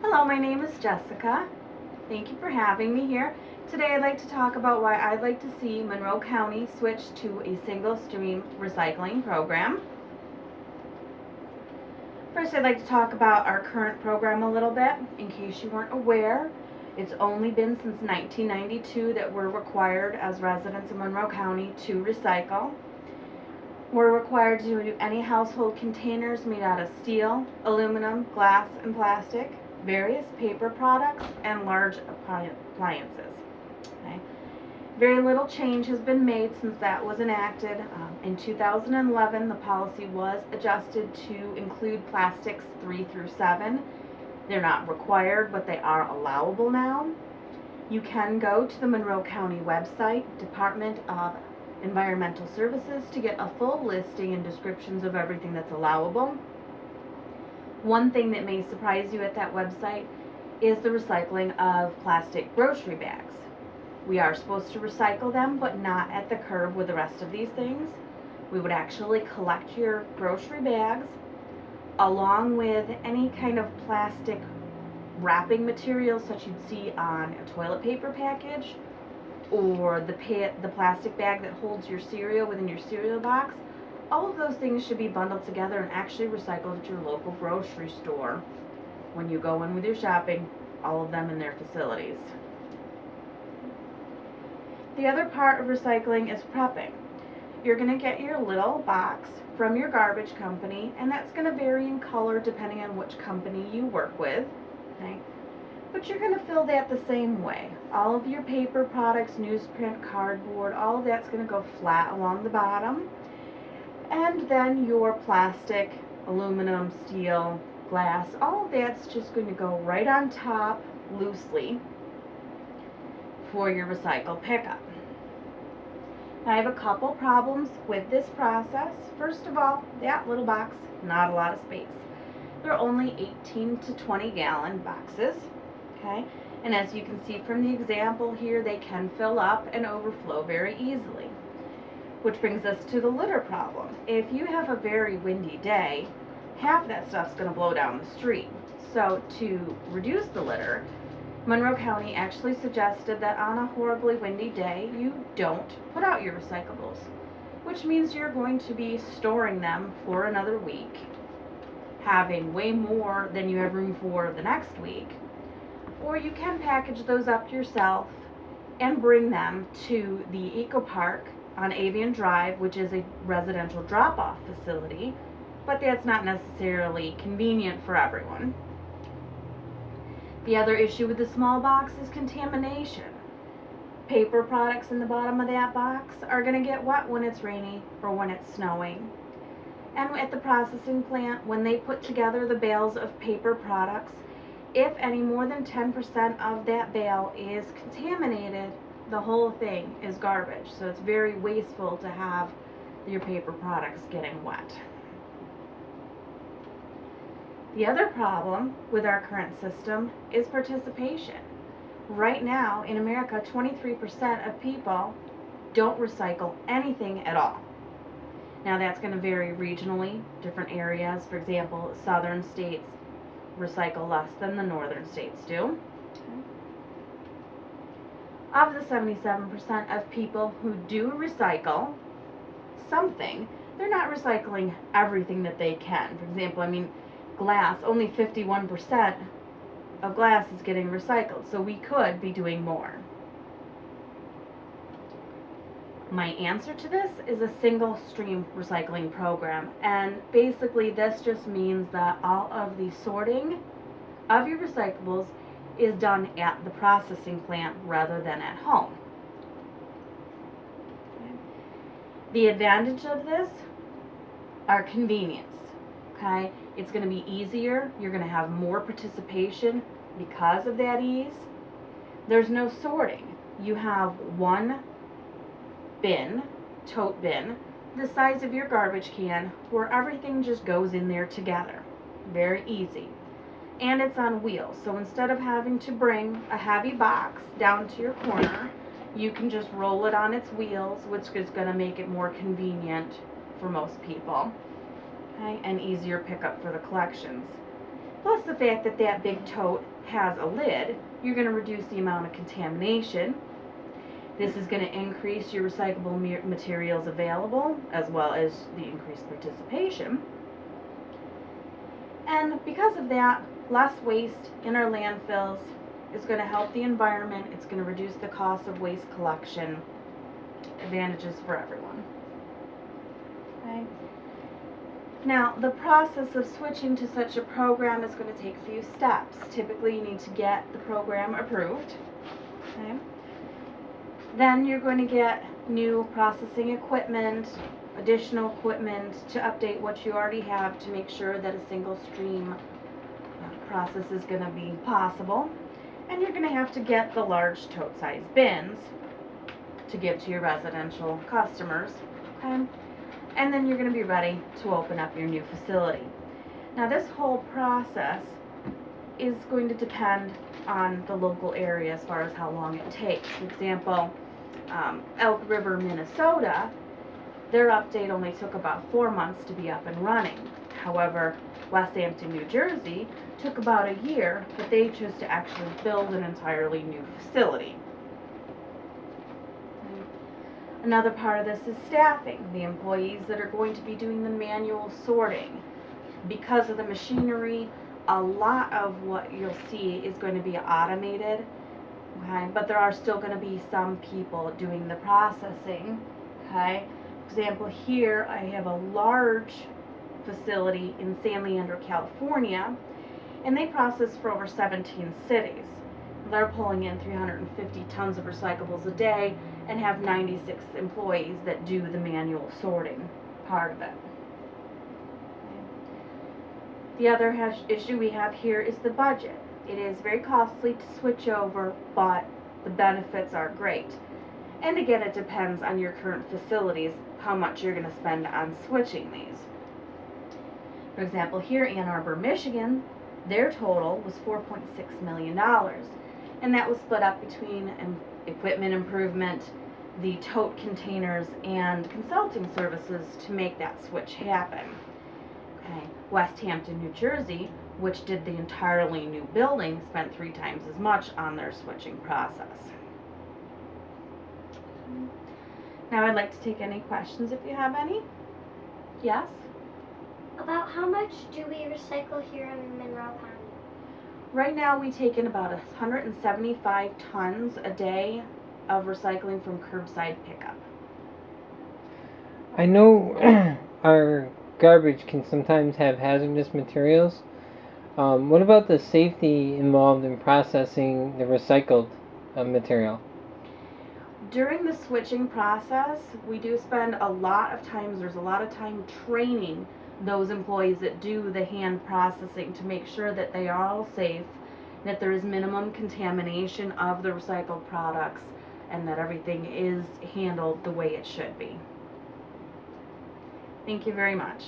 Hello, my name is Jessica. Thank you for having me here. Today I'd like to talk about why I'd like to see Monroe County switch to a single stream recycling program. First, I'd like to talk about our current program a little bit. In case you weren't aware, it's only been since 1992 that we're required as residents of Monroe County to recycle. We're required to do any household containers made out of steel, aluminum, glass, and plastic, various paper products, and large appliances. Okay. Very little change has been made since that was enacted. In 2011, the policy was adjusted to include plastics 3 through 7. They're not required, but they are allowable now. You can go to the Monroe County website, Department of Environmental Services, to get a full listing and descriptions of everything that's allowable. One thing that may surprise you at that website is the recycling of plastic grocery bags. We are supposed to recycle them, but not at the curb with the rest of these things. We would actually collect your grocery bags along with any kind of plastic wrapping material such you'd see on a toilet paper package, or the plastic bag that holds your cereal within your cereal box. All of those things should be bundled together and actually recycled at your local grocery store when you go in with your shopping, all of them in their facilities. The other part of recycling is prepping. You're going to get your little box from your garbage company, and that's going to vary in color depending on which company you work with. Okay? But you're going to fill that the same way. All of your paper products, newsprint, cardboard, all of that's going to go flat along the bottom. And then your plastic, aluminum, steel, glass, all of that's just going to go right on top loosely for your recycle pickup. I have a couple problems with this process. First of all, that little box, not a lot of space. They're only 18 to 20 gallon boxes. Okay, and as you can see from the example here, they can fill up and overflow very easily. Which brings us to the litter problem. If you have a very windy day, half that stuff's going to blow down the street. So to reduce the litter, Monroe County actually suggested that on a horribly windy day, you don't put out your recyclables, which means you're going to be storing them for another week, having way more than you have room for the next week. Or you can package those up yourself and bring them to the Eco Park on Avian Drive, which is a residential drop-off facility, but that's not necessarily convenient for everyone. The other issue with the small box is contamination. Paper products in the bottom of that box are going to get wet when it's rainy or when it's snowing. And at the processing plant, when they put together the bales of paper products, if any more than 10% of that bale is contaminated, the whole thing is garbage. So it's very wasteful to have your paper products getting wet. The other problem with our current system is participation. Right now in America, 23% of people don't recycle anything at all. Now that's going to vary regionally, different areas. For example, southern states recycle less than the northern states do. Of the 77% of people who do recycle something, they're not recycling everything that they can. For example, glass, only 51% of glass is getting recycled, so we could be doing more. My answer to this is a single stream recycling program, and basically this just means that all of the sorting of your recyclables is done at the processing plant rather than at home. The advantage of this are convenience. Okay, it's going to be easier. You're going to have more participation because of that ease. There's no sorting. You have one bin, tote bin, the size of your garbage can, where everything just goes in there together. Very easy. And it's on wheels, so instead of having to bring a heavy box down to your corner, you can just roll it on its wheels, which is going to make it more convenient for most people. Okay, and easier pickup for the collections. Plus the fact that that big tote has a lid, you're going to reduce the amount of contamination. This is going to increase your recyclable materials available, as well as the increased participation. And because of that, less waste in our landfills is going to help the environment. It's going to reduce the cost of waste collection. Advantages for everyone. Okay. Now, the process of switching to such a program is going to take a few steps. Typically, you need to get the program approved. Okay. Then you're going to get new processing equipment, additional equipment to update what you already have to make sure that a single stream process is going to be possible. And you're going to have to get the large tote size bins to give to your residential customers. Okay? And then you're going to be ready to open up your new facility. Now this whole process is going to depend on the local area as far as how long it takes. For example, Elk River, Minnesota, their update only took about 4 months to be up and running. However, West Hampton, New Jersey took about a year, but they chose to actually build an entirely new facility. Another part of this is staffing, the employees that are going to be doing the manual sorting. Because of the machinery, a lot of what you'll see is going to be automated, okay? But there are still going to be some people doing the processing, okay? For example, here I have a large facility in San Leandro, California, and they process for over 17 cities. They're pulling in 350 tons of recyclables a day and have 96 employees that do the manual sorting part of it. The other issue we have here is the budget. It is very costly to switch over, but the benefits are great. And again, it depends on your current facilities how much you're going to spend on switching these. For example, here in Ann Arbor, Michigan, their total was $4.6 million. And that was split up between equipment improvement, the tote containers, and consulting services to make that switch happen. Okay. West Hampton, New Jersey, which did the entirely new building, spent 3 times as much on their switching process. Now I'd like to take any questions if you have any. Yes? About how much do we recycle here in Monroe County? Right now we take in about 175 tons a day of recycling from curbside pickup. I know our garbage can sometimes have hazardous materials. What about the safety involved in processing the recycled material? During the switching process, we do spend a lot of time, there's a lot of time training those employees that do the hand processing to make sure that they are all safe, that there is minimum contamination of the recycled products, and that everything is handled the way it should be. Thank you very much.